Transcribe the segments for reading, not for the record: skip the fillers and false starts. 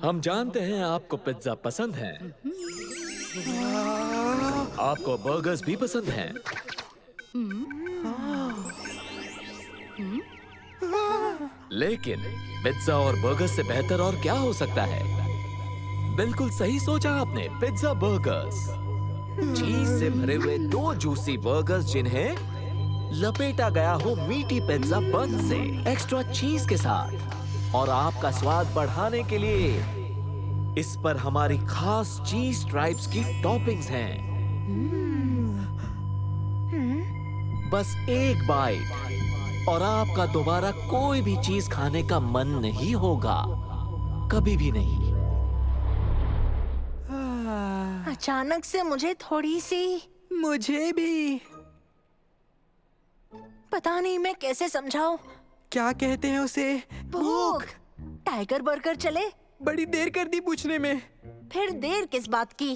हम जानते हैं आपको पिज्जा पसंद है, आपको बर्गर्स भी पसंद हैं। लेकिन पिज्जा और बर्गर से बेहतर और क्या हो सकता है? बिल्कुल सही सोचा आपने, पिज्जा बर्गर्स। चीज से भरे हुए 2 जूसी बर्गर्स जिन्हें लपेटा गया हो मीठी पिज्जा बन से एक्स्ट्रा चीज के साथ, और आपका स्वाद बढ़ाने के लिए इस पर हमारी खास चीज स्ट्राइप्स की टॉपिंग्स हैं। बस एक बाइट और आपका दोबारा कोई भी चीज खाने का मन नहीं होगा, कभी भी नहीं। अचानक से मुझे थोड़ी सी, मुझे भी। पता नहीं मैं कैसे समझाऊं। क्या कहते हैं उसे? भूख। टाइगर बर्गर चले? बड़ी देर कर दी पूछने में। फिर देर किस बात की?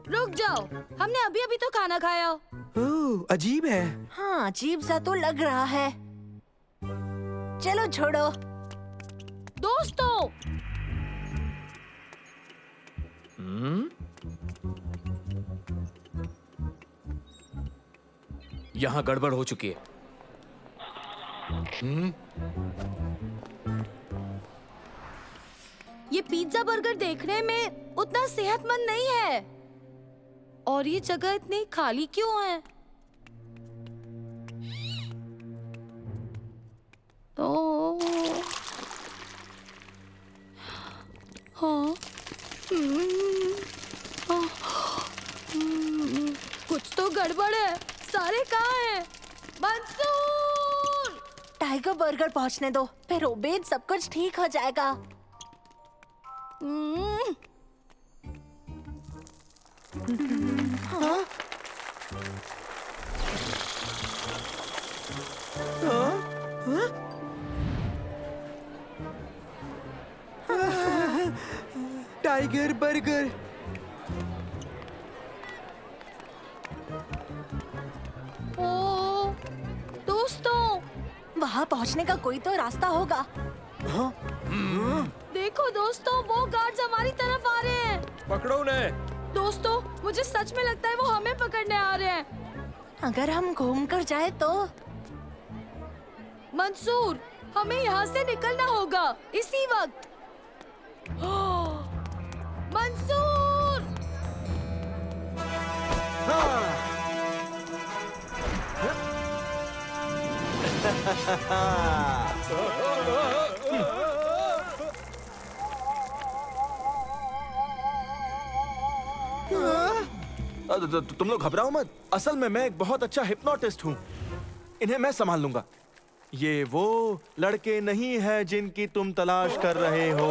रुक जाओ, हमने अभी अभी तो खाना खाया। ओह, अजीब है। हाँ, अजीब सा तो लग रहा है। चलो छोड़ो। दोस्तों, यहाँ गड़बड़ हो चुकी है। ये पिज्जा बर्गर देखने में उतना सेहतमंद नहीं है, और ये जगह इतनी खाली क्यों है? तो हाँ, कुछ तो गड़बड़ है। सारे कहाँ हैं? मंसूर! टाइगर बर्गर पहुंचने दो, फिर ओबेद सब कुछ ठीक हो जाएगा। हाँ? Tiger burger. ओ, दोस्तों, वहाँ पहुँचने का कोई तो रास्ता होगा। देखो दोस्तों, वो गार्ड्स हमारी तरफ आ रहे हैं। पकड़ो उन्हें। दोस्तों, मुझे सच में लगता है वो हमें पकड़ने आ रहे हैं। अगर हम घूम कर जाए तो? मंसूर, हमें यहाँ से निकलना होगा इसी वक्त। मंसूर! तुम लोग घबराओ मत। असल में मैं एक बहुत अच्छा हिप्नोटिस्ट हूँ। इन्हें मैं संभाल लूंगा। ये वो लड़के नहीं हैं जिनकी तुम तलाश कर रहे हो।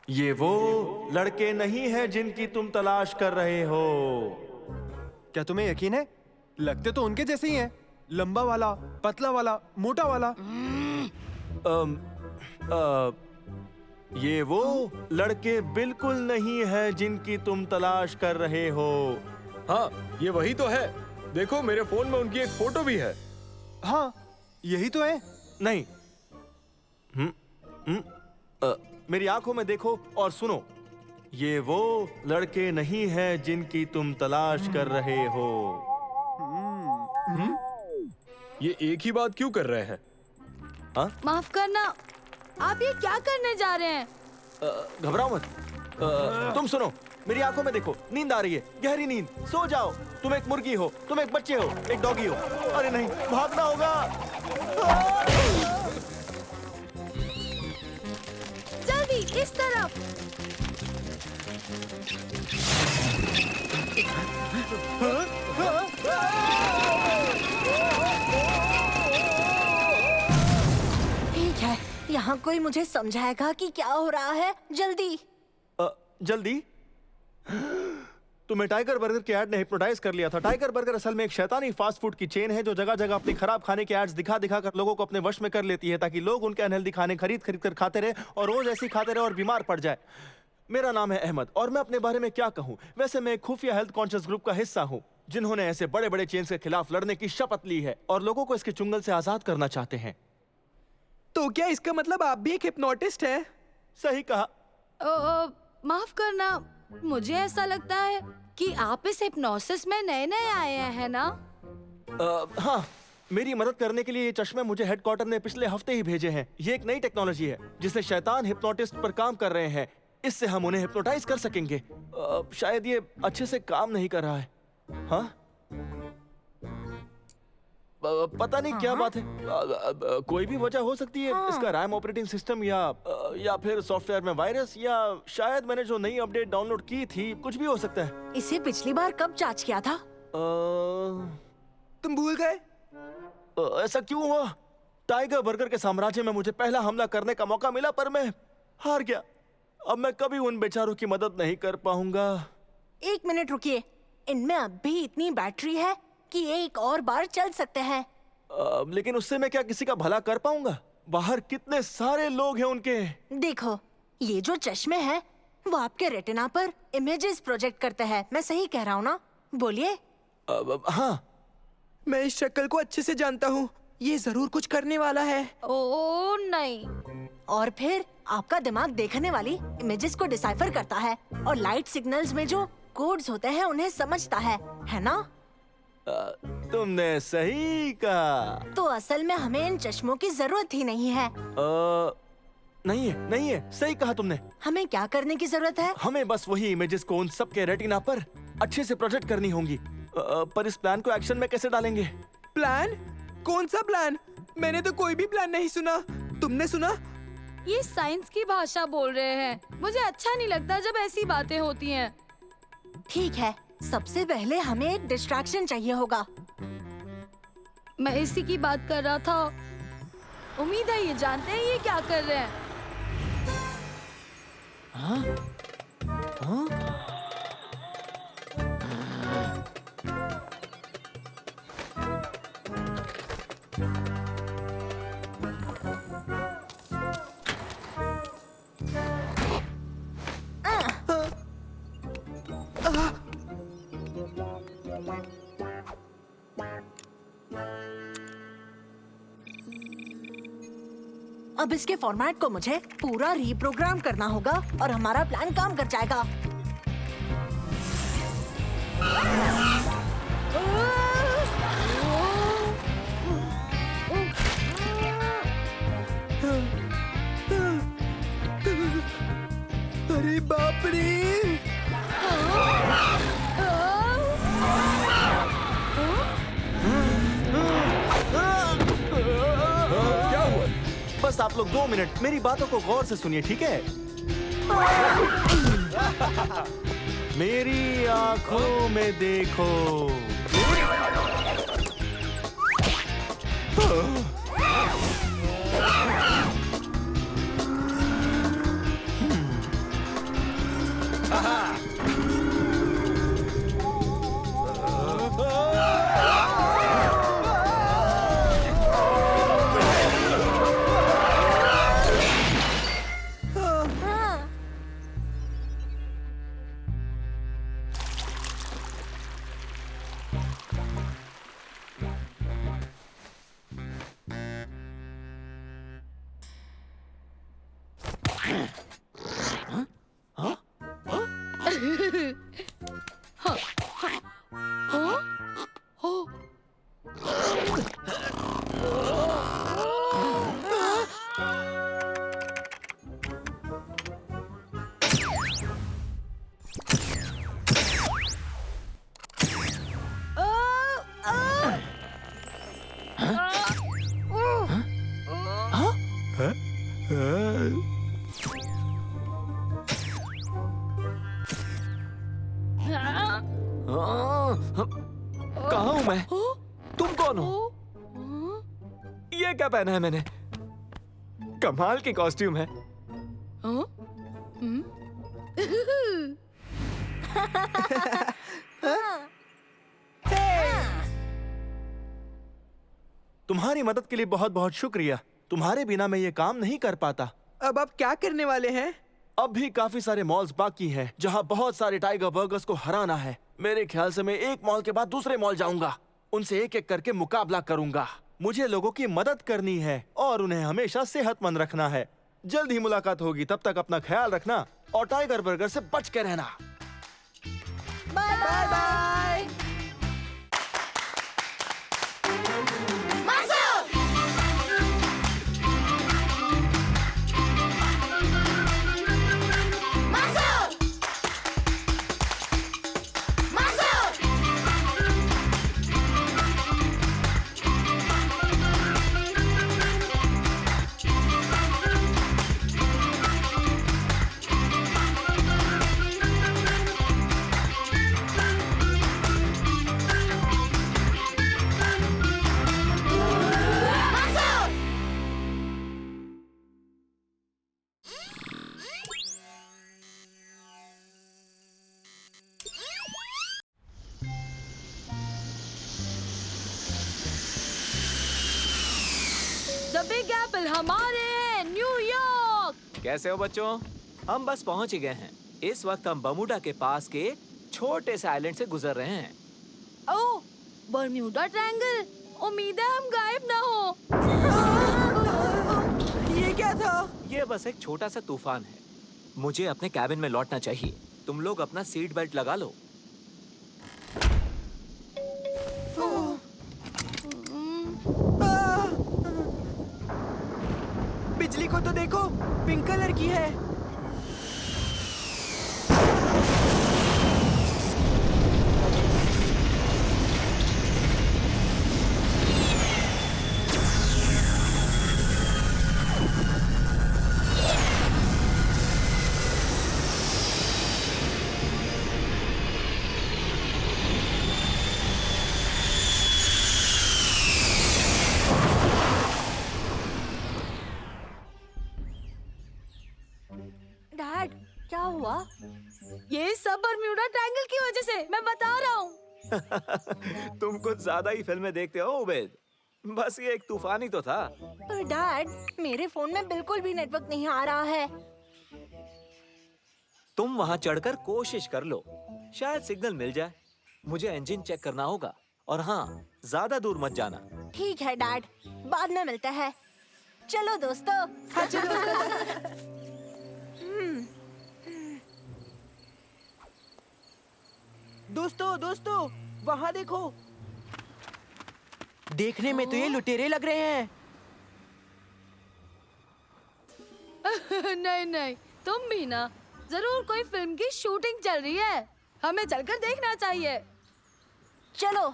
ये वो लड़के नहीं हैं जिनकी तुम तलाश कर रहे हो। क्या तुम्हें यकीन है? लगते तो उनके जैसे ही हैं। लंबा वाला, पतला वाला, मोटा वाला। ये वो लड़के बिल्कुल नहीं हैं जिनकी तुम तलाश कर रहे हो। हाँ, ये वही तो है। देखो, मेरे फोन में उनकी एक फोटो भी है। हाँ, यही तो है। नहीं। मेरी आंखों में देखो और सुनो। ये वो लड़के नहीं हैं जिनकी तुम तलाश कर रहे हो। ये एक ही बात क्यों कर रहे हैं? माफ करना, आप ये क्या करने जा रहे हैं? घबराओ मत। तुम सुनो, मेरी आंखों में देखो। नींद आ रही है, गहरी नींद। सो जाओ। तुम एक मुर्गी हो, तुम एक बच्चे हो, एक डॉगी हो। अरे नहीं, भागना होगा। जल्दी इस तरफ। ठीक है, यहाँ कोई मुझे समझाएगा कि क्या हो रहा है। जल्दी। जल्दी। तुम्हें टाइगर बर्गर के ऐड ने हिप्नोटाइज कर लिया था। टाइगर बर्गर असल में एक शैतानी फास्ट फूड की चेन है जो जगह जगह अपनी खराब खाने के एड्स दिखा दिखा कर लोगों को अपने वश में कर लेती है ताकि लोग उनके अनहेल्दी खाने खरीद खरीद कर खाते रहे और रोज ऐसी खाते रहे और बीमार पड़ जाए। मेरा नाम है अहमद और मैं अपने बारे में क्या कहूँ। वैसे मैं एक खुफिया हेल्थ कॉन्शियस ग्रुप का हिस्सा हूँ जिन्होंने ऐसे बड़े बड़े चेन्स के खिलाफ लड़ने की शपथ ली है और लोगों को इसके चुंगल से आजाद करना चाहते हैं। तो क्या इसका मतलब आप भी एक हिप्नोटिस्ट हैं? सही कहा। माफ करना, मुझे ऐसा लगता है कि आप इस हिप्नोसिस में नए नए आए हैं ना? हाँ, मेरी मदद करने के लिए ये चश्मे मुझे हेडक्वार्टर ने पिछले हफ्ते ही भेजे हैं। ये एक नई टेक्नोलॉजी है जिसे शैतान हिप्नोटिस्ट पर काम कर रहे हैं। इससे हम उन्हें हिप्नोटाइज कर सकेंगे। शायद ये अच्छे से काम नहीं कर रहा है। हाँ? पता नहीं क्या बात है। कोई भी वजह हो सकती है। इसका रैम ऑपरेटिंग सिस्टम या फिर सॉफ्टवेयर में वायरस या शायद मैंने जो नई अपडेट डाउनलोड की थी, कुछ भी हो सकता है। इसे पिछली बार कब जांच किया था? तुम भूल गए? ऐसा क्यों हुआ? टाइगर बर्गर के साम्राज्य में मुझे पहला हमला करने का मौका मिला पर मैं हार गया। अब मैं कभी उन बेचारों की मदद नहीं कर पाऊंगा। 1 मिनट रुकिए, इनमें अब भी इतनी बैटरी है कि ये एक और बार चल सकते हैं। लेकिन उससे मैं क्या किसी का भला कर पाऊंगा? बाहर कितने सारे लोग हैं उनके। देखो, ये जो चश्मे हैं वो आपके रेटिना पर इमेजेस प्रोजेक्ट करते हैं। मैं सही कह रहा हूँ ना? बोलिए। हाँ, मैं इस शक्ल को अच्छे से जानता हूँ। ये जरूर कुछ करने वाला है। ओ नहीं। और फिर आपका दिमाग देखने वाली इमेजेस को डिसाइफर करता है और लाइट सिग्नल्स में जो कोड्स होते हैं उन्हें समझता है ना? तुमने सही कहा। तो असल में हमें इन चश्मों की जरूरत ही नहीं है। नहीं है, सही कहा तुमने। हमें क्या करने की जरूरत है? हमें बस वही इमेजेस को उन सब के रेटिना पर अच्छे से प्रोजेक्ट करनी होंगी। पर इस प्लान को एक्शन में कैसे डालेंगे? प्लान? कौन सा प्लान? मैंने तो कोई भी प्लान नहीं सुना। तुमने सुना? ये साइंस की भाषा बोल रहे हैं। मुझे अच्छा नहीं लगता जब ऐसी बातें होती हैं। ठीक है, सबसे पहले हमें एक डिस्ट्रैक्शन चाहिए होगा। मैं इसी की बात कर रहा था। उम्मीद है ये जानते हैं ये क्या कर रहे हैं। अब इसके फॉर्मेट को मुझे पूरा रीप्रोग्राम करना होगा और हमारा प्लान काम कर जाएगा। अरे बाप रे! क्या हुआ? बस आप लोग 2 मिनट मेरी बातों को गौर से सुनिए, ठीक है? मेरी आंखों में देखो। ओह नो, ये क्या पहना है मैंने? कमाल की कॉस्ट्यूम है। तुम्हारी मदद के लिए बहुत बहुत शुक्रिया। तुम्हारे बिना मैं ये काम नहीं कर पाता। अब आप क्या करने वाले हैं? अब भी काफी सारे मॉल्स बाकी हैं जहां बहुत सारे टाइगर बर्गर्स को हराना है। मेरे ख्याल से मैं एक मॉल के बाद दूसरे मॉल जाऊंगा, उनसे एक एक करके मुकाबला करूंगा। मुझे लोगों की मदद करनी है और उन्हें हमेशा सेहतमंद रखना है। जल्द ही मुलाकात होगी, तब तक अपना ख्याल रखना और टाइगर बर्गर से बच के रहना। Bye bye. The big apple हमारे हैं, न्यूयॉर्क। कैसे हो बच्चों? हम बस पहुंच ही गए हैं। इस वक्त हम बर्मुडा के पास के छोटे से आइलैंड से गुजर रहे हैं। ओह, बर्म्यूडा ट्रायंगल। उम्मीद है हम गायब ना हो। ये क्या था? ये बस एक छोटा सा तूफान है। मुझे अपने कैबिन में लौटना चाहिए। तुम लोग अपना सीट बेल्ट लगा लो। बिजली को तो देखो, पिंक कलर की है। डैड, क्या हुआ? ये सब बर्म्यूडा ट्रायंगल की वजह से, मैं बता रहा हूँ। तुम कुछ ज्यादा ही फिल्में देखते हो उबैद। बस ये एक तूफान ही तो था। पर डैड, मेरे फोन में बिल्कुल भी नेटवर्क नहीं आ रहा है। तुम वहां चढ़कर कोशिश कर लो, शायद सिग्नल मिल जाए। मुझे इंजन चेक करना होगा। और हाँ, ज्यादा दूर मत जाना। ठीक है डैड, बाद में मिलते हैं। चलो दोस्तों। हाँ चलो। दोस्तों, वहाँ देखो। देखने में तो ये लुटेरे लग रहे हैं। नहीं नहीं, तुम भी ना। जरूर कोई फिल्म की शूटिंग चल रही है। हमें चलकर देखना चाहिए। चलो।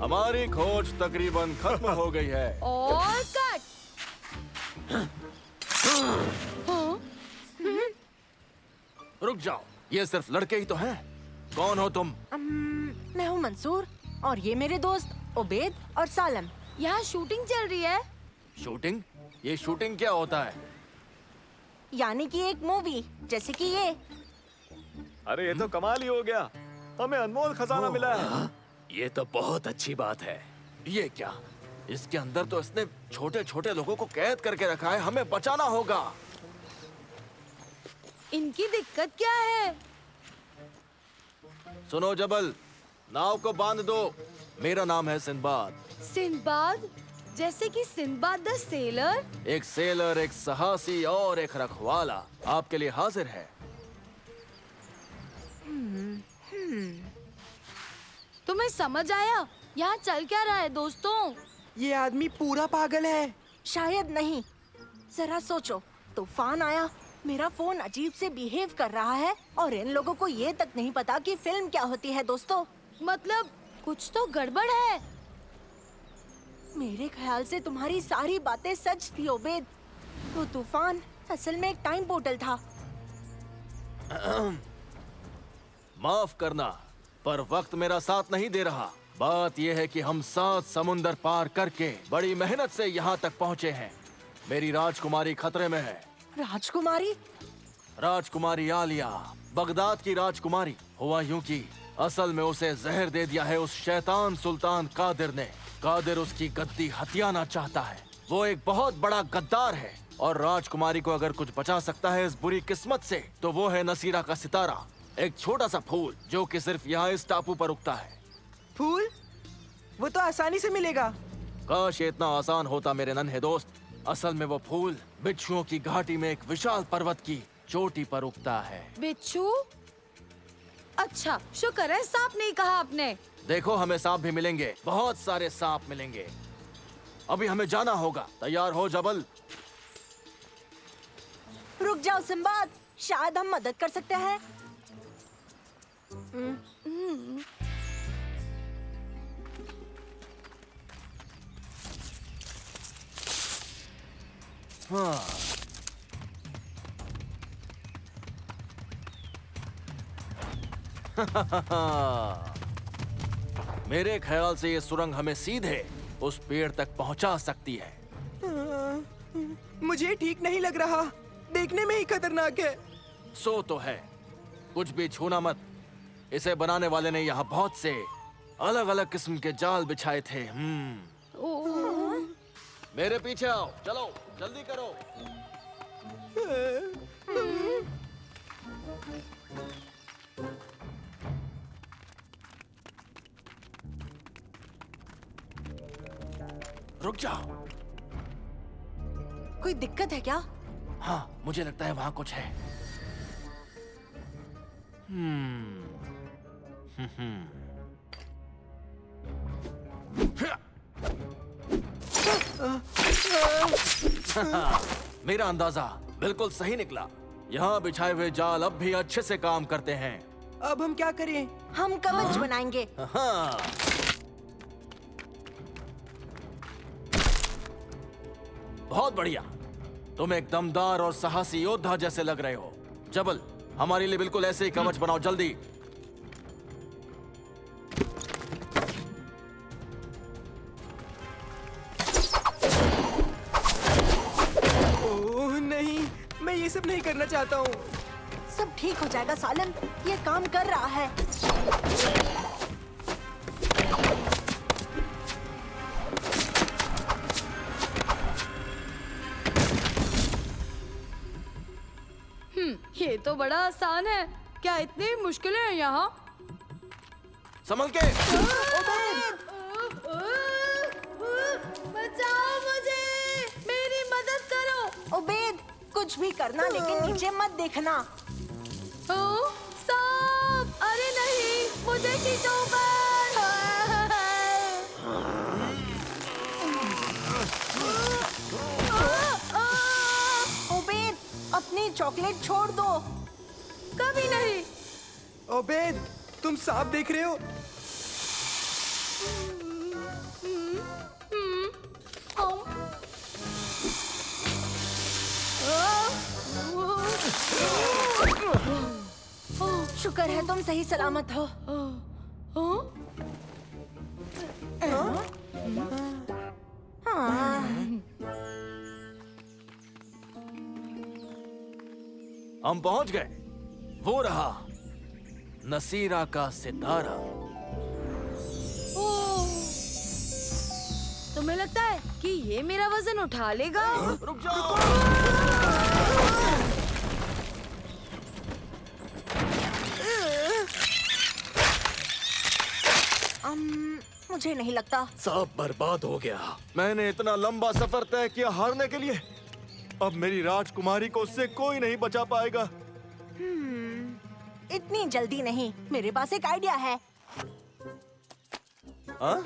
हमारी खोज तकरीबन खत्म हो गई है। और कट। रुक जाओ, ये सिर्फ लड़के ही तो हैं। कौन हो तुम? मैं हूँ मंसूर और ये मेरे दोस्त उबैद और सालम। यहाँ शूटिंग चल रही है। शूटिंग? ये शूटिंग क्या होता है? यानी कि एक मूवी, जैसे कि ये। अरे ये तो कमाल ही हो गया। हमें अनमोल खजाना मिला है। ये तो बहुत अच्छी बात है। ये क्या? इसके अंदर तो इसने छोटे छोटे लोगों को कैद करके रखा है। हमें बचाना होगा। इनकी दिक्कत क्या है? सुनो जबल, नाव को बांध दो। मेरा नाम है सिंदबाद। सिंदबाद? जैसे कि सिंदबाद द सेलर? एक सेलर, एक साहसी और एक रखवाला आपके लिए हाजिर है। तुम्हें समझ आया यहाँ चल क्या रहा है दोस्तों? ये आदमी पूरा पागल है। शायद नहीं। जरा सोचो, तूफान आया, मेरा फोन अजीब से बिहेव कर रहा है और इन लोगों को ये तक नहीं पता कि फिल्म क्या होती है दोस्तों। मतलब कुछ तो गड़बड़ है। मेरे ख्याल से तुम्हारी सारी बातें सच थी उबैद। तो तूफान असल में एक टाइम पोर्टल था। माफ करना, पर वक्त मेरा साथ नहीं दे रहा। बात यह है कि हम 7 समुंदर पार करके बड़ी मेहनत से यहाँ तक पहुँचे हैं। मेरी राजकुमारी खतरे में है। राजकुमारी? राजकुमारी आलिया, बगदाद की राजकुमारी। हुआ यूं कि असल में उसे जहर दे दिया है उस शैतान सुल्तान कादिर ने। कादिर उसकी गद्दी हथियाना चाहता है। वो एक बहुत बड़ा गद्दार है और राजकुमारी को अगर कुछ बचा सकता है इस बुरी किस्मत से तो वो है नसीरा का सितारा, एक छोटा सा फूल जो कि सिर्फ यहाँ इस टापू पर उगता है। फूल? वो तो आसानी से मिलेगा। काश ये इतना आसान होता मेरे नन्हे दोस्त। असल में वो फूल बिच्छुओं की घाटी में एक विशाल पर्वत की चोटी पर उगता है। बिच्छू? अच्छा, शुक्र है सांप नहीं कहा आपने। देखो, हमें सांप भी मिलेंगे, बहुत सारे सांप मिलेंगे। अभी हमें जाना होगा। तैयार हो जबल? रुक जाओ सिम्बाद, शायद हम मदद कर सकते हैं। हाँ। मेरे ख्याल से ये सुरंग हमें सीधे उस पेड़ तक पहुंचा सकती है। मुझे ठीक नहीं लग रहा, देखने में ही खतरनाक है। सो तो है, कुछ भी छूना मत। इसे बनाने वाले ने यहाँ बहुत से अलग अलग किस्म के जाल बिछाए थे। मेरे पीछे आओ, चलो जल्दी करो। रुक जाओ। कोई दिक्कत है क्या? हाँ, मुझे लगता है वहां कुछ है। मेरा अंदाजा बिल्कुल सही निकला। यहाँ बिछाए हुए जाल अब भी अच्छे से काम करते हैं। अब हम क्या करें? हम कवच बनाएंगे। हाँ। बहुत बढ़िया, तुम एक दमदार और साहसी योद्धा जैसे लग रहे हो। जबल, हमारे लिए बिल्कुल ऐसे ही कवच बनाओ, जल्दी। ओह नहीं, मैं ये सब नहीं करना चाहता हूँ। सब ठीक हो जाएगा सालिम, ये काम कर रहा है। ये तो बड़ा आसान है। क्या इतनी मुश्किलें हैं यहाँ? संभल के। बचाओ मुझे, मेरी मदद करो। उबैद, कुछ भी करना लेकिन नीचे मत देखना। सांप! अरे नहीं, मुझे खींचो उबैद, अपनी चॉकलेट छोड़ दो। कभी नहीं। ओबेद, तुम सांप देख रहे हो? शुक्र है तुम सही सलामत हो। हाँ। हम पहुंच गए। वो रहा नसीरा का सितारा। तुम्हें लगता है कि ये मेरा वजन उठा लेगा? रुक जाओ। मुझे नहीं लगता। सब बर्बाद हो गया। मैंने इतना लंबा सफर तय किया हारने के लिए। अब मेरी राजकुमारी को उससे कोई नहीं बचा पाएगा। इतनी जल्दी नहीं, मेरे पास एक आइडिया है। हाँ?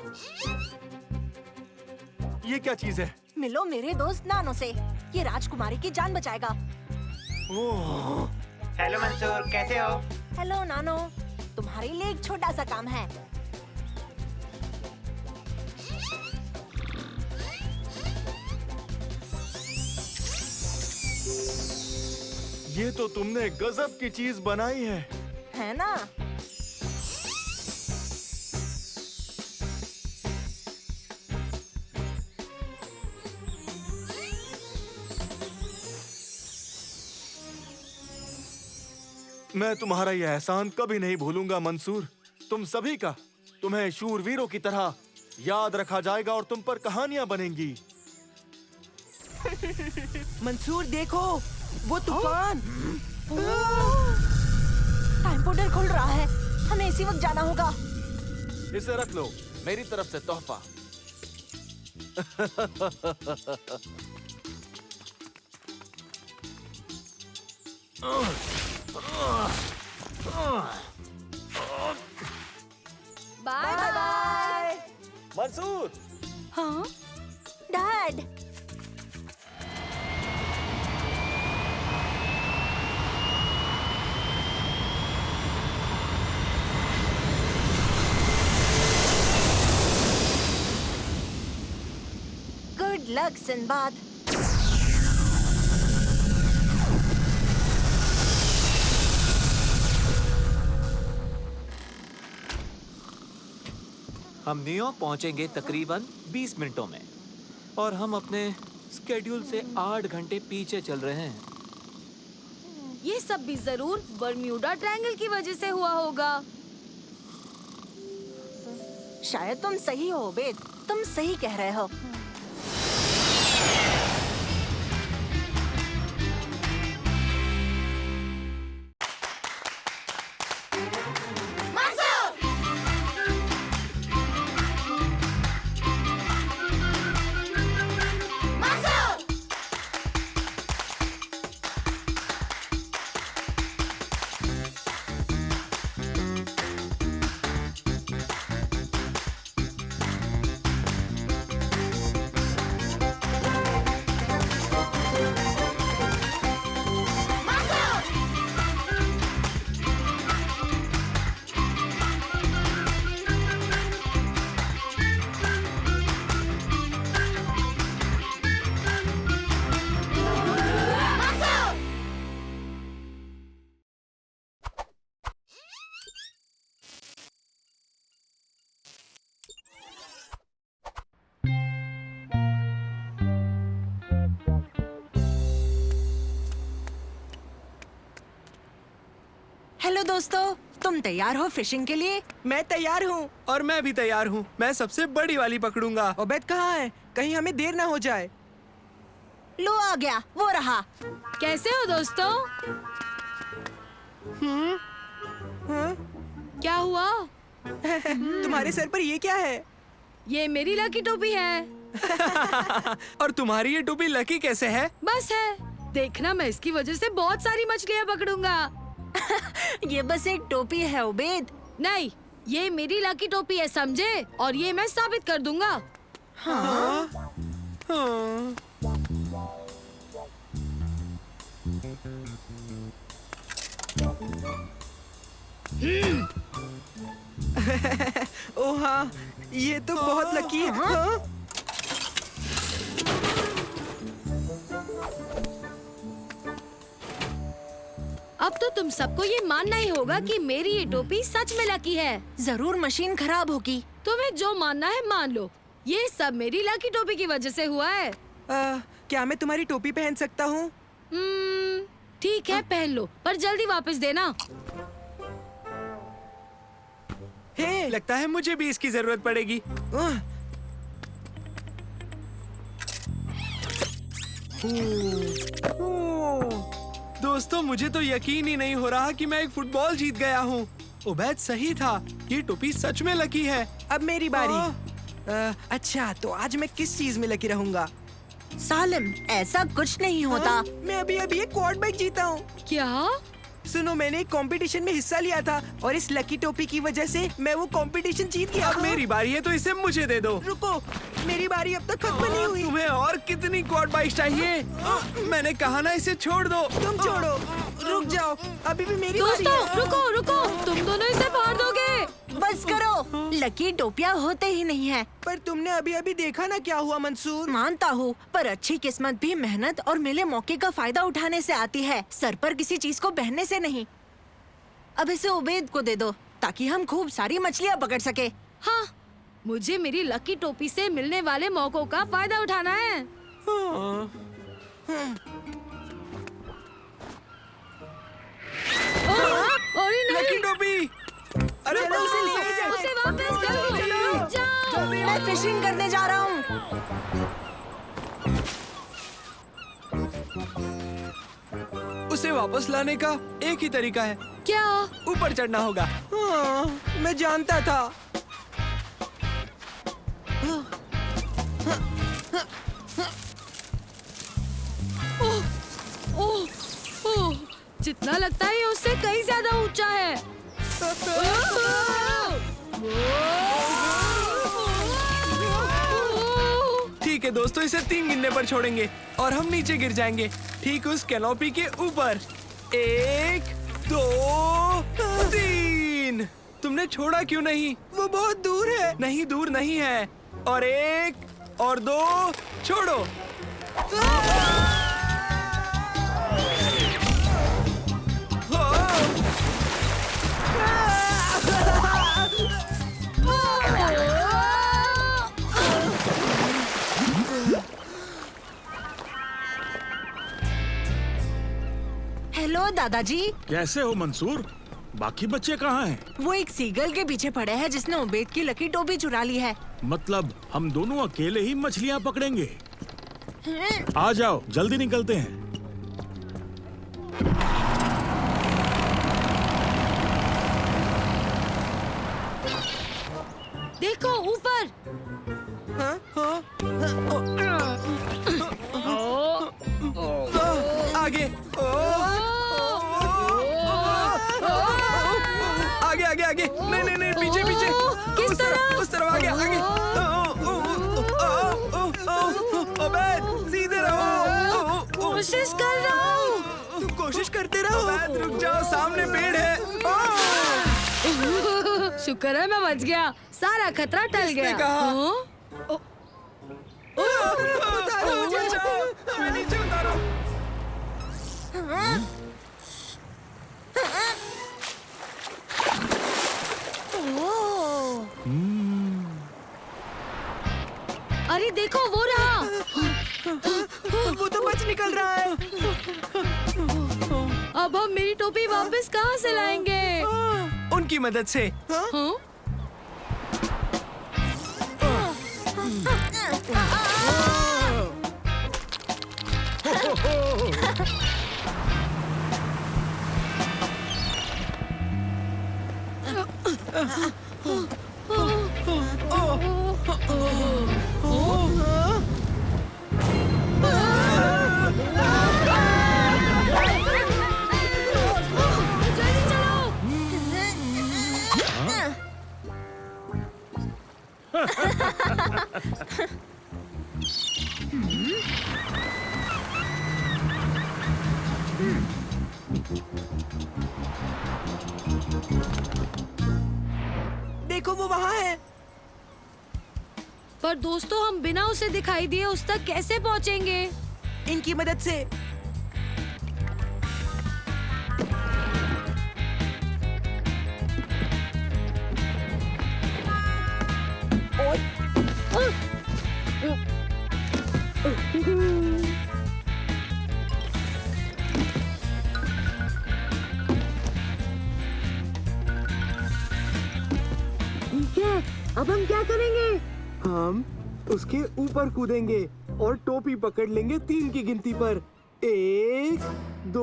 ये क्या चीज है? मिलो मेरे दोस्त नानो से, ये राजकुमारी की जान बचाएगा। हेलो मंसूर, कैसे हो? हेलो नानो, तुम्हारे लिए एक छोटा सा काम है। ये तो तुमने गजब की चीज बनाई है ना? मैं तुम्हारा यह एहसान कभी नहीं भूलूंगा मंसूर। तुम सभी का, तुम्हें शूरवीरों की तरह याद रखा जाएगा और तुम पर कहानियां बनेंगी। मंसूर देखो, वो तूफान। टाइम पोर्टल खुल रहा है, हमें इसी वक्त जाना होगा। इसे रख लो, मेरी तरफ से तोहफा। Bye bye. मंसूर, हाँ, डैड, गुड लक सिंबाद। हम न्यूयॉर्क पहुंचेंगे तकरीबन 20 मिनटों में और हम अपने स्केड्यूल से 8 घंटे पीछे चल रहे हैं। ये सब भी जरूर बर्म्यूडा ट्रायंगल की वजह से हुआ होगा। शायद तुम सही हो बेद, तुम सही कह रहे हो। हेलो दोस्तों, तुम तैयार हो फिशिंग के लिए? मैं तैयार हूँ। और मैं भी तैयार हूँ। मैं सबसे बड़ी वाली पकड़ूंगा। ओबेद कहाँ है? कहीं हमें देर ना हो जाए। लो आ गया, वो रहा। कैसे हो दोस्तों? हाँ? क्या हुआ? तुम्हारे सर पर ये क्या है? ये मेरी लकी टोपी है। और तुम्हारी ये टोपी लकी कैसे है? बस है, देखना मैं इसकी वजह से बहुत सारी मछलियाँ पकड़ूंगा। ये बस एक टोपी है उबेद। नहीं, ये मेरी लकी टोपी है, समझे? और ये मैं साबित कर दूंगा। हाँ? हाँ। ओह हाँ, ये तो बहुत लकी है। हाँ? अब तो तुम सबको ये मानना ही होगा कि मेरी ये टोपी सच में लकी है। जरूर मशीन खराब होगी। तुम्हें जो मानना है मान लो, ये सब मेरी लकी टोपी की वजह से हुआ है। क्या मैं तुम्हारी टोपी पहन सकता हूँ? ठीक है, पहन लो, पर जल्दी वापस देना। हे, लगता है मुझे भी इसकी जरूरत पड़ेगी। दोस्तों, मुझे तो यकीन ही नहीं हो रहा कि मैं एक फुटबॉल जीत गया हूँ। उबैद सही था, ये टोपी सच में लकी है। अब मेरी बारी। अच्छा, तो आज मैं किस चीज में लकी रहूंगा? सालिम, ऐसा कुछ नहीं होता। मैं अभी एक क्वाड बाइक जीता हूँ। क्या? सुनो, मैंने एक कंपटीशन में हिस्सा लिया था और इस लकी टोपी की वजह से मैं वो कंपटीशन जीत गया। अब मेरी बारी है तो इसे मुझे दे दो। रुको, मेरी बारी अब तक खत्म नहीं हुई। तुम्हें और कितनी क्वाड बाइक चाहिए? मैंने कहा ना इसे छोड़ दो। तुम छोड़ो, रुक जाओ, अभी भी मेरी बारी दोस्तों, है। रुको रुको, तुम दोनों इसे फाड़ दोगे। बस करो, लकी टोपियां होते ही नहीं है। पर तुमने अभी अभी देखा ना क्या हुआ मंसूर। मानता हूँ, पर अच्छी किस्मत भी मेहनत और मिले मौके का फायदा उठाने से आती है, सर पर किसी चीज को बहने से नहीं। अब इसे उबैद को दे दो ताकि हम खूब सारी मछलियाँ पकड़ सके। हाँ, मुझे मेरी लकी टोपी से मिलने वाले मौकों का फायदा उठाना है। अरे नहीं, लकी टोपी, अरे जल्दी से ले जाओ। उसे वापस करो। जाओ। मैं फिशिंग करने जा रहा हूँ। उसे वापस लाने का एक ही तरीका है, क्या? ऊपर चढ़ना होगा। हाँ, मैं जानता था। ओह, ओह, जितना लगता है ये उससे कहीं ज्यादा ऊंचा है। ठीक है दोस्तों, इसे 3 गिनने पर छोड़ेंगे और हम नीचे गिर जाएंगे, ठीक उस कैनोपी के ऊपर। 1, 2, 3। तुमने छोड़ा क्यों नहीं? वो बहुत दूर है। नहीं, दूर नहीं है। और 1 और 2, छोड़ो। हेलो दादाजी। कैसे हो मंसूर? बाकी बच्चे कहाँ हैं? वो एक सीगल के पीछे पड़े हैं जिसने उबैद की लकी टोपी चुरा ली है। मतलब हम दोनों अकेले ही मछलियाँ पकड़ेंगे? आ जाओ, जल्दी निकलते हैं। देखो ऊपर। हाँ, हाँ, आगे। आगे आगे आगे। नहीं नहीं नहीं, पीछे पीछे। किस तरफ? उस तरफ आगे आगे। उबैद, सीधे रहो। कोशिश कर रहा हूँ। तुम कोशिश करते रहो। उबैद, रुक जाओ, सामने पेड़ है। शुक्र है मैं बच गया, सारा खतरा टल किसने गया। कहा? हाँ? उतारो मुझे, हमें नीचे उतारो। अरे देखो वो रहा। वो तो बच निकल रहा है। अब हम मेरी टोपी वापस कहाँ से लाएंगे? उनकी मदद से। हाँ? जल्दी चलो। देखो वो वहाँ है। पर दोस्तों, हम बिना उसे दिखाई दिए उस तक कैसे पहुँचेंगे? इनकी मदद से। अब हम क्या करेंगे? हम उसके ऊपर कूदेंगे और टोपी पकड़ लेंगे 3 की गिनती पर। 1, 2।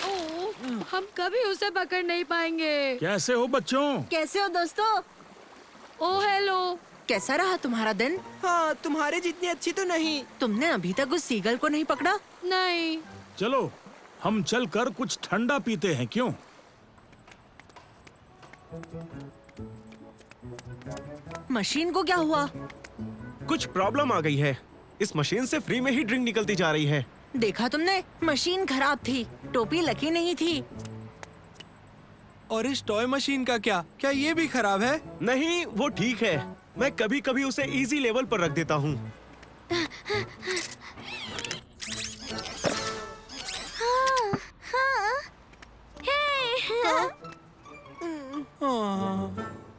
ओह, हम कभी उसे पकड़ नहीं पाएंगे। कैसे हो बच्चों? कैसे हो दोस्तों? Oh hello. कैसा रहा तुम्हारा दिन? हाँ, तुम्हारे जितनी अच्छी तो नहीं। तुमने अभी तक उस सीगल को नहीं पकड़ा? नहीं। चलो हम चलकर कुछ ठंडा पीते हैं, क्यों? मशीन को क्या हुआ? कुछ प्रॉब्लम आ गई है। इस मशीन से फ्री में ही ड्रिंक निकलती जा रही है। देखा तुमने? मशीन खराब थी, टोपी लकी नहीं थी। और इस टॉय मशीन का क्या? क्या ये भी खराब है? नहीं, वो ठीक है। मैं कभी कभी उसे इजी लेवल पर रख देता हूँ।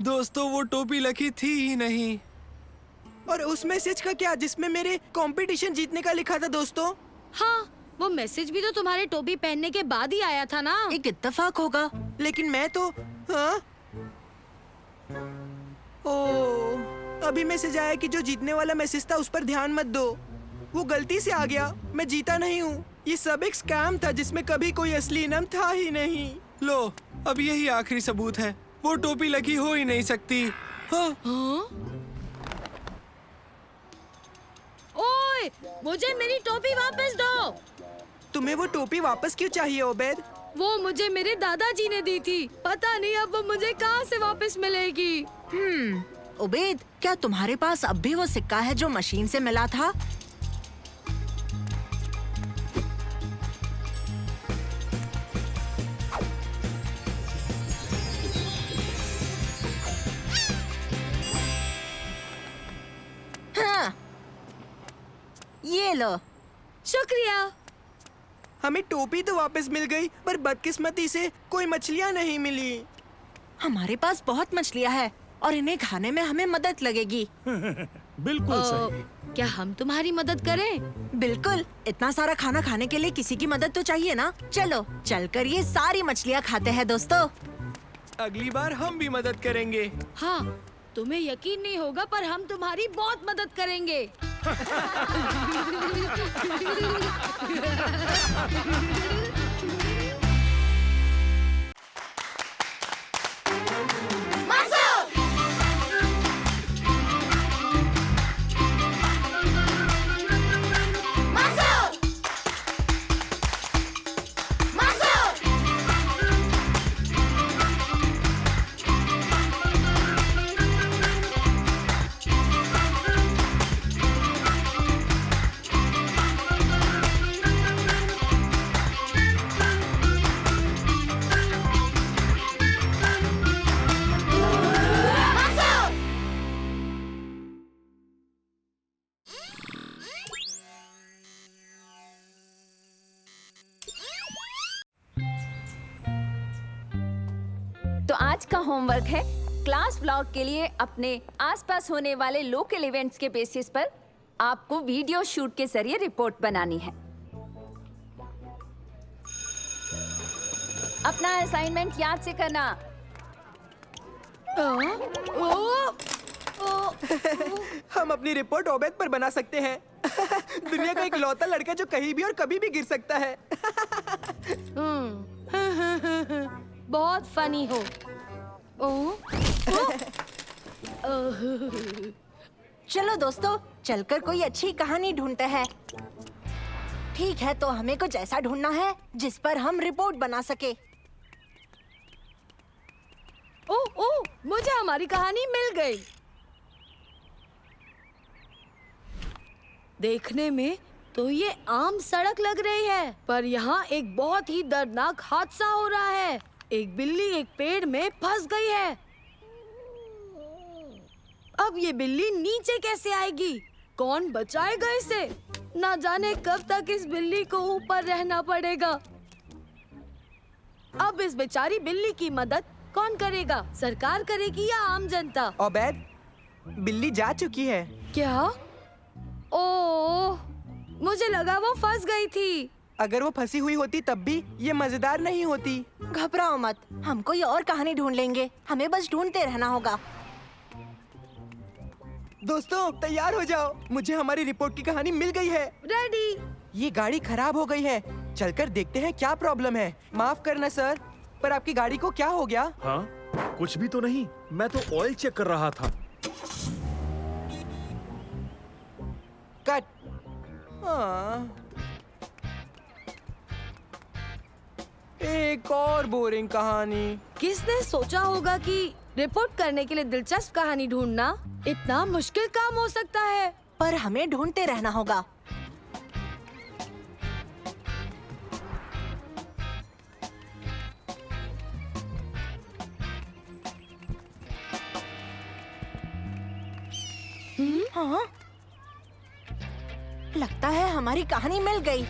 दोस्तों, वो टोपी लकी थी ही नहीं। और उस मैसेज का क्या जिसमें मेरे कंपटीशन जीतने का लिखा था दोस्तों? हाँ, वो मैसेज भी तो तुम्हारे टोपी पहनने के बाद ही आया था ना। एक इत्तेफाक होगा। लेकिन मैं तो हाँ? अभी मैसेज आया कि जो जीतने वाला मैसेज था उस पर ध्यान मत दो। वो गलती से आ गया। मैं जीता नहीं हूँ। ये सब एक स्कैम था जिसमें कभी कोई असली इनाम था ही नहीं। लो, अब यही आखिरी सबूत है। वो टोपी लकी हो ही नहीं सकती। हाँ? ओए, मुझे मेरी टोपी वापस दो। तुम्हें वो टोपी वापस क्यों चाहिए ओबेद? वो मुझे मेरे दादाजी ने दी थी। पता नहीं अब वो मुझे कहाँ से वापस मिलेगी। उबैद, क्या तुम्हारे पास अब भी वो सिक्का है जो मशीन से मिला था? हाँ, ये लो। शुक्रिया। हमें टोपी तो वापस मिल गई, पर बदकिस्मती से कोई मछलियाँ नहीं मिली। हमारे पास बहुत मछलियाँ हैं और इन्हें खाने में हमें मदद लगेगी। बिल्कुल सही। क्या हम तुम्हारी मदद करें? बिल्कुल, इतना सारा खाना खाने के लिए किसी की मदद तो चाहिए ना। चलो, चलकर ये सारी मछलियाँ खाते हैं दोस्तों। अगली बार हम भी मदद करेंगे। हाँ, तुम्हें यकीन नहीं होगा पर हम तुम्हारी बहुत मदद करेंगे। तो आज का होमवर्क है क्लास व्लॉग के लिए अपने आसपास होने वाले लोकल इवेंट्स के बेसिस पर आपको वीडियो शूट के जरिए रिपोर्ट बनानी है। अपना असाइनमेंट याद से करना। हम अपनी रिपोर्ट ओबेद पर बना सकते हैं। दुनिया का एक लौता लड़का जो कहीं भी और कभी भी गिर सकता है। बहुत फनी हो। चलो दोस्तों, चलकर कोई अच्छी कहानी ढूंढते हैं। ठीक है, तो हमें कुछ ऐसा ढूंढना है जिस पर हम रिपोर्ट बना सके। ओह, मुझे हमारी कहानी मिल गई। देखने में तो ये आम सड़क लग रही है, पर यहाँ एक बहुत ही दर्दनाक हादसा हो रहा है। एक बिल्ली एक पेड़ में फंस गई है। अब ये बिल्ली नीचे कैसे आएगी? कौन बचाएगा इसे? ना जाने कब तक इस बिल्ली को ऊपर रहना पड़ेगा। अब इस बेचारी बिल्ली की मदद कौन करेगा? सरकार करेगी या आम जनता? ओबेद, बिल्ली जा चुकी है। क्या? ओह, मुझे लगा वो फंस गई थी। अगर वो फंसी हुई होती तब भी ये मजेदार नहीं होती। घबराओ मत, हम कोई और कहानी ढूंढ लेंगे। हमें बस ढूंढते रहना होगा। दोस्तों, तैयार हो जाओ। मुझे हमारी रिपोर्ट की कहानी मिल गई है। रेडी। ये गाड़ी खराब हो गई है। चलकर देखते हैं क्या प्रॉब्लम है। माफ करना सर, पर आपकी गाड़ी को क्या हो गया? हाँ, कुछ भी तो नहीं। मैं तो ऑयल चेक कर रहा था। कट। हाँ। एक और बोरिंग कहानी। किसने सोचा होगा कि रिपोर्ट करने के लिए दिलचस्प कहानी ढूंढना इतना मुश्किल काम हो सकता है? पर हमें ढूंढते रहना होगा। हाँ? लगता है हमारी कहानी मिल गई।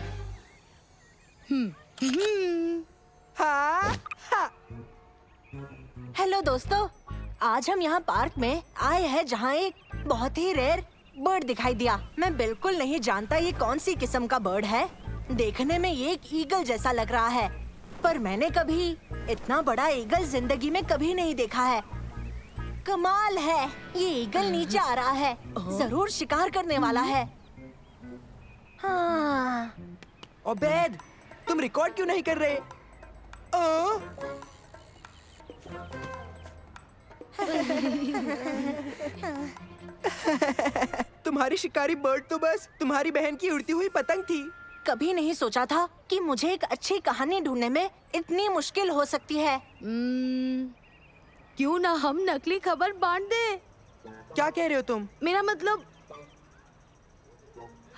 हाँ हेलो दोस्तों, आज हम यहाँ पार्क में आए हैं जहाँ एक बहुत ही रेयर बर्ड दिखाई दिया। मैं बिल्कुल नहीं जानता ये कौन सी किस्म का बर्ड है। देखने में ये एक ईगल जैसा लग रहा है, पर मैंने कभी इतना बड़ा ईगल जिंदगी में कभी नहीं देखा है। कमाल है, ये ईगल नीचे आ रहा है, जरूर शिकार करने वाला है। हाँ। ओबेद, तुम रिकॉर्ड क्यों नहीं कर रहे? तुम्हारी शिकारी बर्ड तो बस तुम्हारी बहन की उड़ती हुई पतंग थी। कभी नहीं सोचा था कि मुझे एक अच्छी कहानी ढूंढने में इतनी मुश्किल हो सकती है। क्यों ना हम नकली खबर बांट दे? क्या कह रहे हो तुम? मेरा मतलब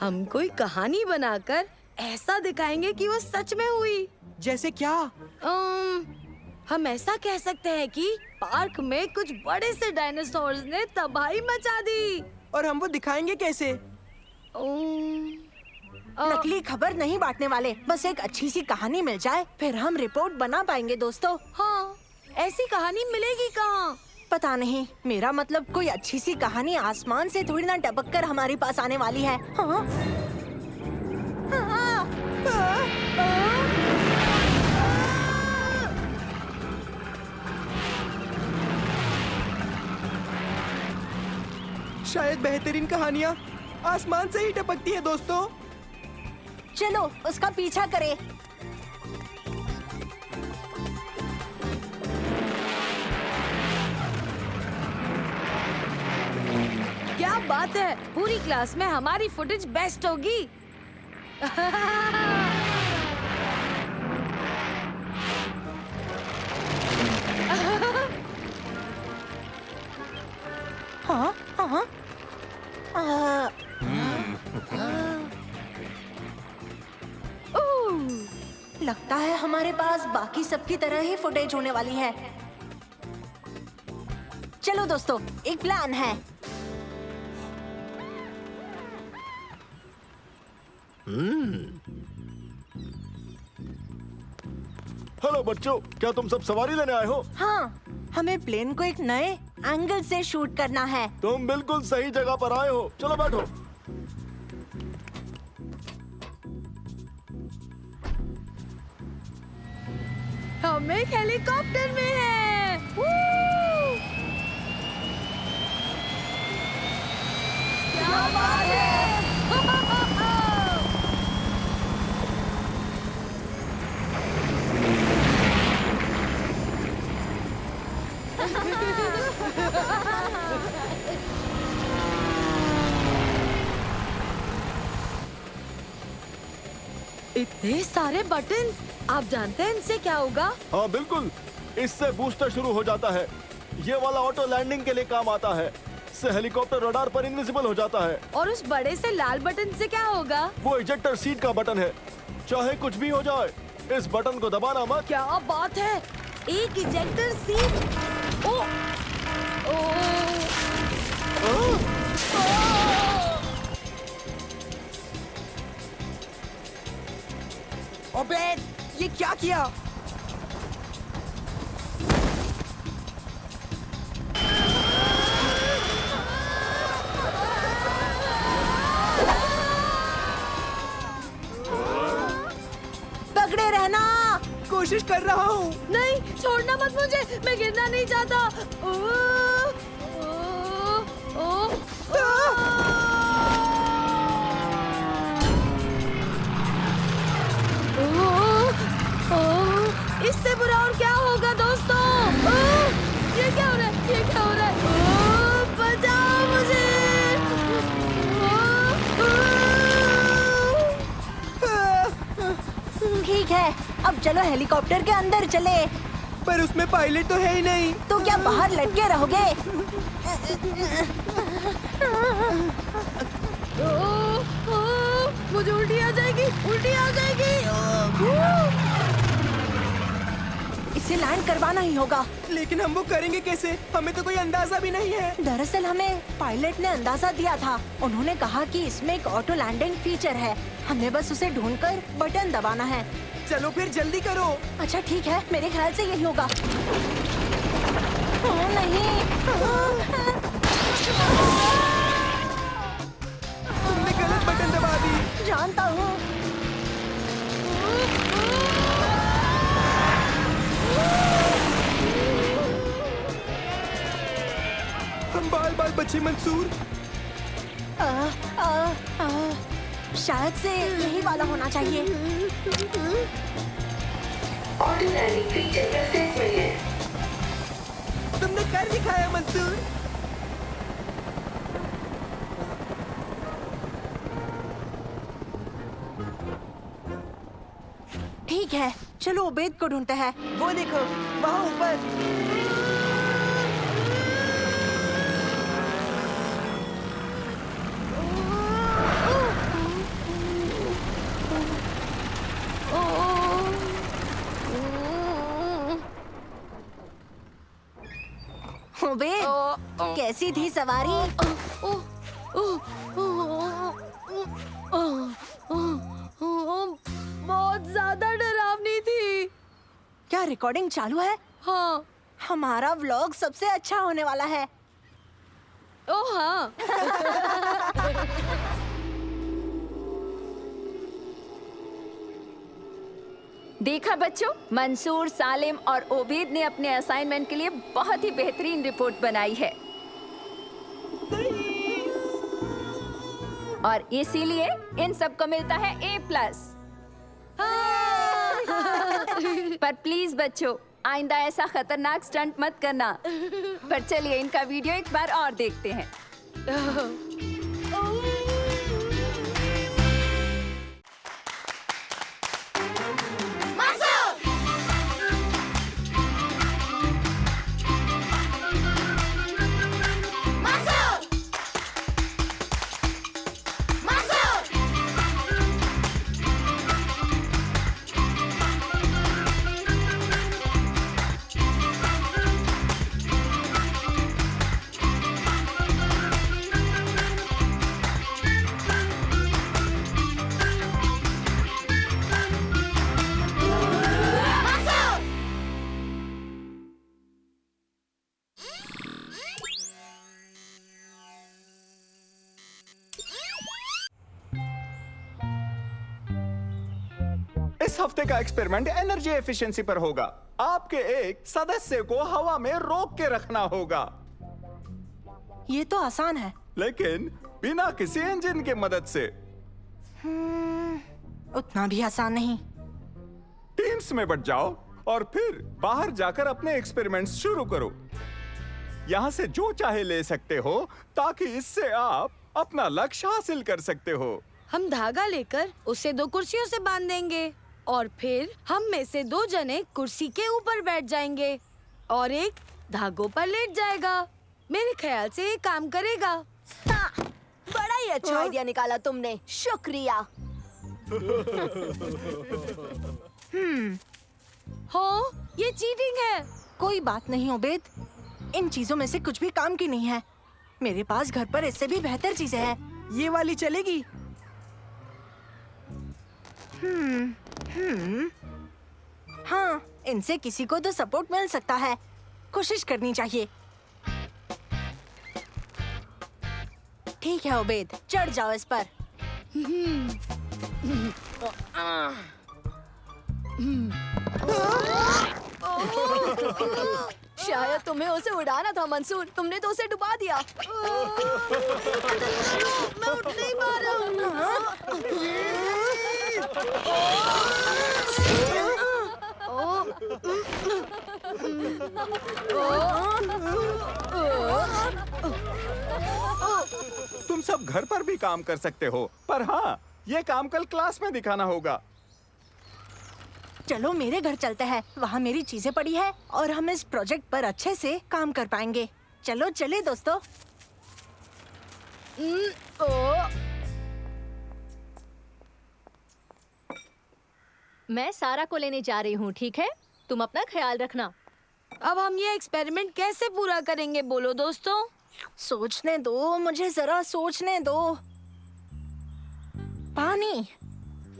हम कोई कहानी बनाकर ऐसा दिखाएंगे कि वो सच में हुई। जैसे क्या? हम ऐसा कह सकते हैं कि पार्क में कुछ बड़े से डायनासोर्स ने तबाही मचा दी। और हम वो दिखाएंगे कैसे? नकली खबर नहीं बांटने वाले, बस एक अच्छी सी कहानी मिल जाए, फिर हम रिपोर्ट बना पाएंगे दोस्तों। हाँ, ऐसी कहानी मिलेगी कहाँ? पता नहीं, मेरा मतलब कोई अच्छी सी कहानी आसमान से थोड़ी ना टपक कर हमारे पास आने वाली है। हाँ? हाँ? शायद बेहतरीन कहानियाँ आसमान से ही टपकती है दोस्तों। चलो उसका पीछा करें। क्या बात है, पूरी क्लास में हमारी फुटेज बेस्ट होगी। हाँ? हाँ? लगता है हमारे पास बाकी सबकी तरह ही फुटेज होने वाली है। चलो दोस्तों, एक प्लान है। हेलो बच्चों, क्या तुम सब सवारी लेने आए हो? हाँ, हमें प्लेन को एक नए एंगल से शूट करना है। तुम बिल्कुल सही जगह पर आए हो। चलो बैठो। हम एक हेलीकॉप्टर में हैं। क्या बात है? इतने सारे बटन, आप जानते हैं इनसे क्या होगा? हाँ बिल्कुल, इससे बूस्टर शुरू हो जाता है। ये वाला ऑटो लैंडिंग के लिए काम आता है। इससे हेलीकॉप्टर रडार पर इनविजिबल हो जाता है। और उस बड़े से लाल बटन से क्या होगा? वो इजेक्टर सीट का बटन है। चाहे कुछ भी हो जाए, इस बटन को दबाना मत। क्या बात है, एक इजेक्टर सीट। ओ, ओ, ओ, ओबेद, ये क्या किया? पकड़े रहना। कोशिश कर रहा हूँ। नहीं, छोड़ना मत मुझे, मैं गिरना नहीं चाहता। ओ, ओ, ओ, इससे बुरा और क्या होगा दोस्तों? ये क्या हो रहा है? ये क्या हो रहा है? बचाओ मुझे! ठीक है, अब चलो हेलीकॉप्टर के अंदर चले। पर उसमें पायलट तो है ही नहीं। तो क्या बाहर लटके रहोगे? मुझे उल्टी आ जाएगी, उल्टी आ जाएगी। इसे लैंड करवाना ही होगा। लेकिन हम वो करेंगे कैसे? हमें तो कोई अंदाजा भी नहीं है। दरअसल हमें पायलट ने अंदाजा दिया था। उन्होंने कहा कि इसमें एक ऑटो लैंडिंग फीचर है, हमें बस उसे ढूंढकर बटन दबाना है। चलो फिर जल्दी करो। अच्छा ठीक है, मेरे ख्याल से यही होगा। ओह, नहीं। तुमने गलत बटन दबा दी। जानता हूँ। हम बाल बाल बचे मंसूर। आ, आ, आ, शायद से यही वाला होना चाहिए। तुमने कर दिखाया मंसूर। ठीक है, चलो उबैद को ढूंढते हैं। वो देखो, वहाँ ऊपर। उबैद, कैसी थी सवारी? बहुत ज्यादा डरावनी थी। क्या रिकॉर्डिंग चालू है? हाँ। हमारा व्लॉग सबसे अच्छा होने वाला है। ओह हाँ। देखा बच्चों, मंसूर, सालिम और ओबेद ने अपने असाइनमेंट के लिए बहुत ही बेहतरीन रिपोर्ट बनाई है और इसीलिए इन सबको मिलता है A+। पर प्लीज बच्चों, आइंदा ऐसा खतरनाक स्टंट मत करना। पर चलिए इनका वीडियो एक बार और देखते हैं। इस हफ्ते का एक्सपेरिमेंट एनर्जी एफिशिएंसी पर होगा। आपके एक सदस्य को हवा में रोक के रखना होगा। ये तो आसान है। लेकिन बिना किसी इंजन की मदद से। उतना भी आसान नहीं। टीम्स में बट जाओ और फिर बाहर जाकर अपने एक्सपेरिमेंट्स शुरू करो। यहाँ से जो चाहे ले सकते हो ताकि इससे आप अपना लक्ष्य हासिल कर सकते हो। हम धागा लेकर उसे 2 कुर्सियों से बांध देंगे और फिर हम में से 2 जने कुर्सी के ऊपर बैठ जाएंगे और एक धागों पर लेट जाएगा। मेरे ख्याल से ये काम करेगा। हाँ, बड़ा ही अच्छा आइडिया निकाला तुमने, शुक्रिया। हो, ये चीटिंग है। कोई बात नहीं उबैद, इन चीजों में से कुछ भी काम की नहीं है। मेरे पास घर पर इससे भी बेहतर चीजें हैं। ये वाली चलेगी? हाँ, इनसे किसी को तो सपोर्ट मिल सकता है। कोशिश करनी चाहिए। ठीक है उबैद, चढ़ जाओ इस पर। शायद तुम्हें उसे उड़ाना था मंसूर, तुमने तो उसे डुबा दिया। मैं उठ नहीं पा रहा तुम सब घर पर भी काम कर सकते हो, पर हाँ, ये काम कल क्लास में दिखाना होगा। चलो मेरे घर चलते हैं, वहाँ मेरी चीजें पड़ी है और हम इस प्रोजेक्ट पर अच्छे से काम कर पाएंगे। चलो चले दोस्तों। मैं सारा को लेने जा रही हूँ, ठीक है? तुम अपना ख्याल रखना। अब हम ये एक्सपेरिमेंट कैसे पूरा करेंगे बोलो दोस्तों? सोचने दो, मुझे जरा सोचने दो। पानी?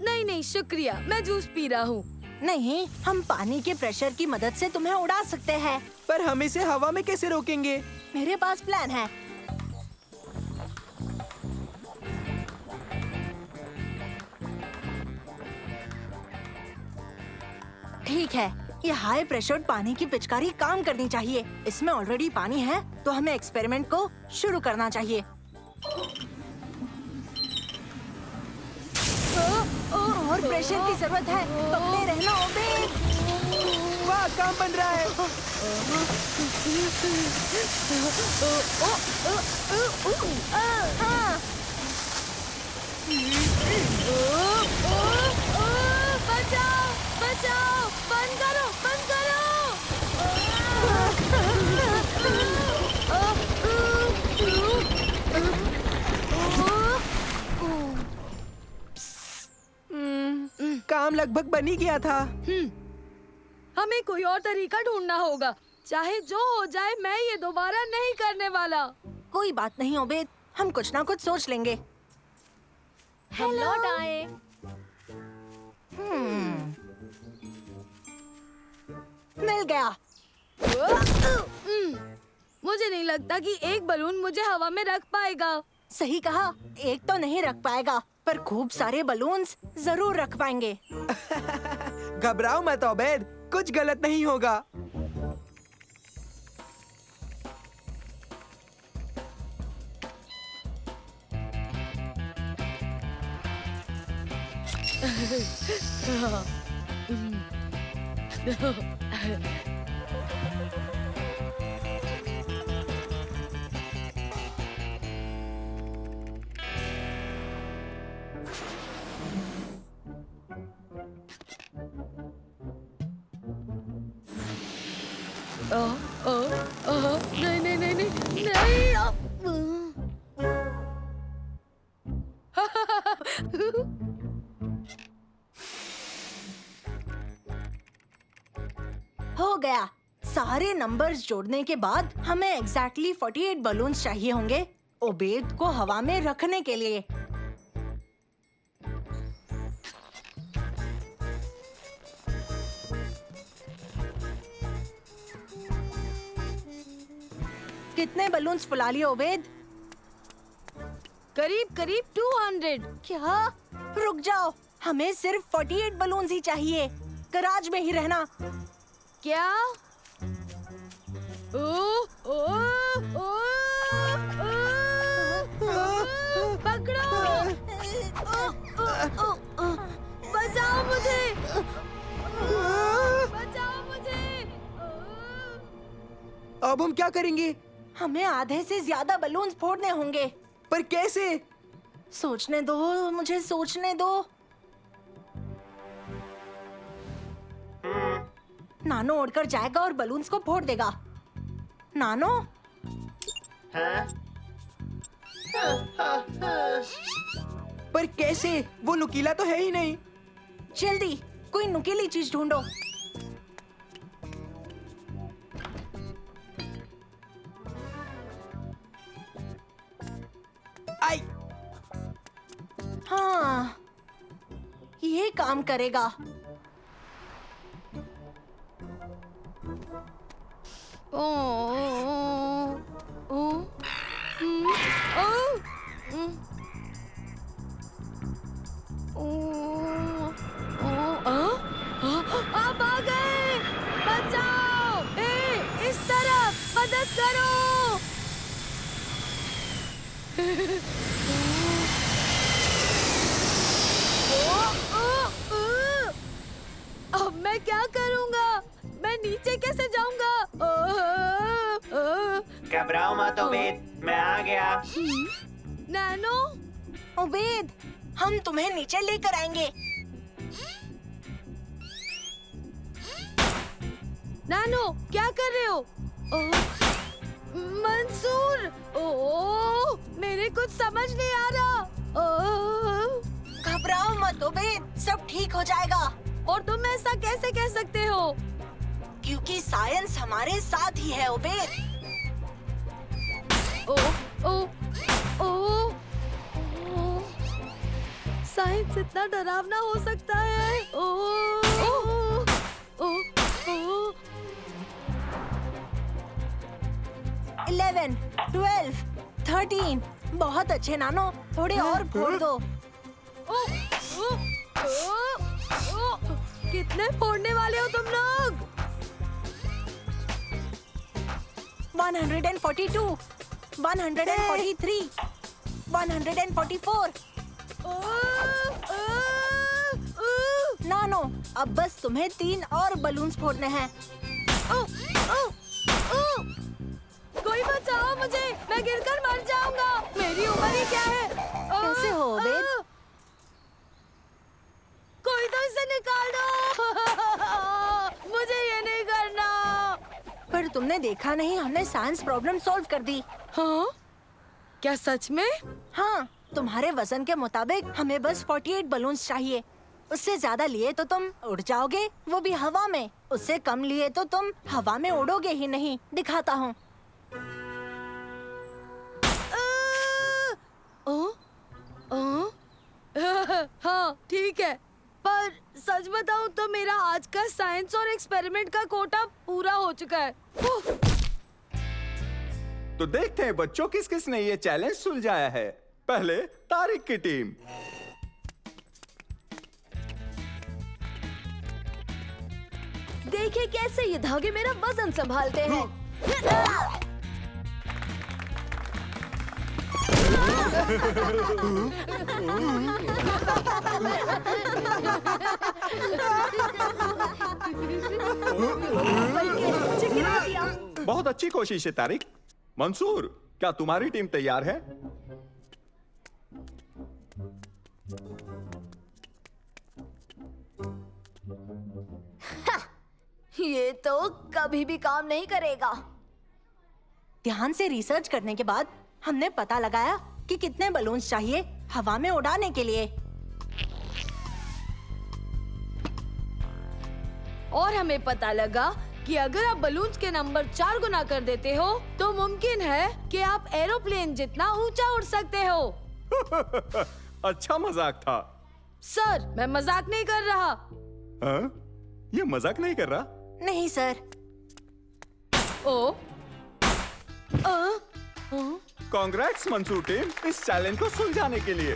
नहीं नहीं शुक्रिया, मैं जूस पी रहा हूँ। नहीं, हम पानी के प्रेशर की मदद से तुम्हें उड़ा सकते हैं। पर हम इसे हवा में कैसे रोकेंगे? मेरे पास प्लान है। ठीक है, ये हाई प्रेशर पानी की पिचकारी काम करनी चाहिए। इसमें ऑलरेडी पानी है, तो हमें एक्सपेरिमेंट को शुरू करना चाहिए। और प्रेशर की जरूरत है। पकड़े रहना ओबेद। वाह, काम बन रहा है। बचाओ बचाओ, बंद करो बंद करो। काम लगभग बन ही गया था। हमें कोई और तरीका ढूंढना होगा। चाहे जो हो जाए, मैं ये दोबारा नहीं करने वाला। कोई बात नहीं ओबेद, हम कुछ ना कुछ सोच लेंगे। हम लौट आए। मिल गया। मुझे नहीं लगता कि एक बलून मुझे हवा में रख पाएगा। सही कहा, एक तो नहीं रख पाएगा, पर खूब सारे बलून्स जरूर रख पाएंगे। घबराओ मत ओबेद, कुछ गलत नहीं होगा। नहीं नहीं नहीं नहीं नहीं। हो गया। सारे नंबर्स जोड़ने के बाद हमें एग्जैक्टली 48 बलून्स चाहिए होंगे ओबेद को हवा में रखने के लिए। कितने बलून्स फुला लिए ओबेद? करीब करीब 200। क्या? रुक जाओ, हमें सिर्फ 48 बलून्स ही चाहिए। गराज में ही रहना। क्या? ओ, ओ, ओ, पकड़ो! बचाओ मुझे! बचाओ मुझे! अब हम क्या करेंगे? हमें आधे से ज्यादा बलून्स फोड़ने होंगे। पर कैसे? सोचने दो, मुझे सोचने दो। नानो उड़कर जाएगा और बलून्स को फोड़ देगा। नानो? पर कैसे? वो नुकीला तो है ही नहीं। जल्दी कोई नुकीली चीज ढूंढो। आई। हाँ, ये काम करेगा। आप आ गए! बचाओ! इस तरफ मदद करो! अब मैं क्या करूंगा? मैं नीचे कैसे जाऊंगा? घबराओ मत ओबेद, मैं आ गया। नैनो? ओबेद, हम तुम्हें नीचे लेकर आएंगे। नैनो, क्या कर रहे हो? मंसूर! ओह, मेरे कुछ समझ नहीं आ रहा। घबराओ मत ओबेद, सब ठीक हो जाएगा। और तुम ऐसा कैसे कह सकते हो? क्योंकि साइंस हमारे साथ ही है उबेद। ओ ओ ओ साइंस इतना डरावना हो सकता है। ओ ओ ओ ओ 11, 12, 13। बहुत अच्छे नानो, थोड़े और फोड़ दो। ओ, ओ, ओ, ओ, कितने फोड़ने वाले हो तुम लोग? 142, 143, 144। नानो, अब बस तुम्हें 3 और बलून्स फोड़ने हैं। कोई बचाओ मुझे, मैं गिरकर मर जाऊंगा। मेरी उम्र ही क्या है? कैसे हो उबेद? कोई तो इसे निकाल दो। मुझे ये नहीं करना। पर तुमने देखा नहीं, हमने साइंस प्रॉब्लम सॉल्व कर दी। हाँ? क्या सच में? हाँ, तुम्हारे वजन के मुताबिक हमें बस 48 बलून्स चाहिए। उससे ज्यादा लिए तो तुम उड़ जाओगे, वो भी हवा में। उससे कम लिए तो तुम हवा में उड़ोगे ही नहीं। दिखाता हूँ। हाँ ठीक है, पर सच बताऊं तो मेरा आज का साइंस और एक्सपेरिमेंट का कोटा पूरा हो चुका है। तो देखते हैं बच्चों किस किस ने ये चैलेंज सुलझाया है। पहले तारिक की टीम। देखिए कैसे ये धागे मेरा वजन संभालते हैं। बहुत अच्छी कोशिश है तारिक। मंसूर, क्या तुम्हारी टीम तैयार है? ये तो कभी भी काम नहीं करेगा। ध्यान से रिसर्च करने के बाद हमने पता लगाया कि कितने बलून्स चाहिए हवा में उड़ाने के लिए। और हमें पता लगा कि अगर आप बलून्स के नंबर 4 गुना कर देते हो तो मुमकिन है कि आप एरोप्लेन जितना ऊंचा उड़ सकते हो। अच्छा मजाक था। सर, मैं मजाक नहीं कर रहा। हाँ? ये मजाक नहीं कर रहा? नहीं सर। ओ कांग्रेट्स मंसूर टीम, इस चैलेंज को सुलझाने के लिए।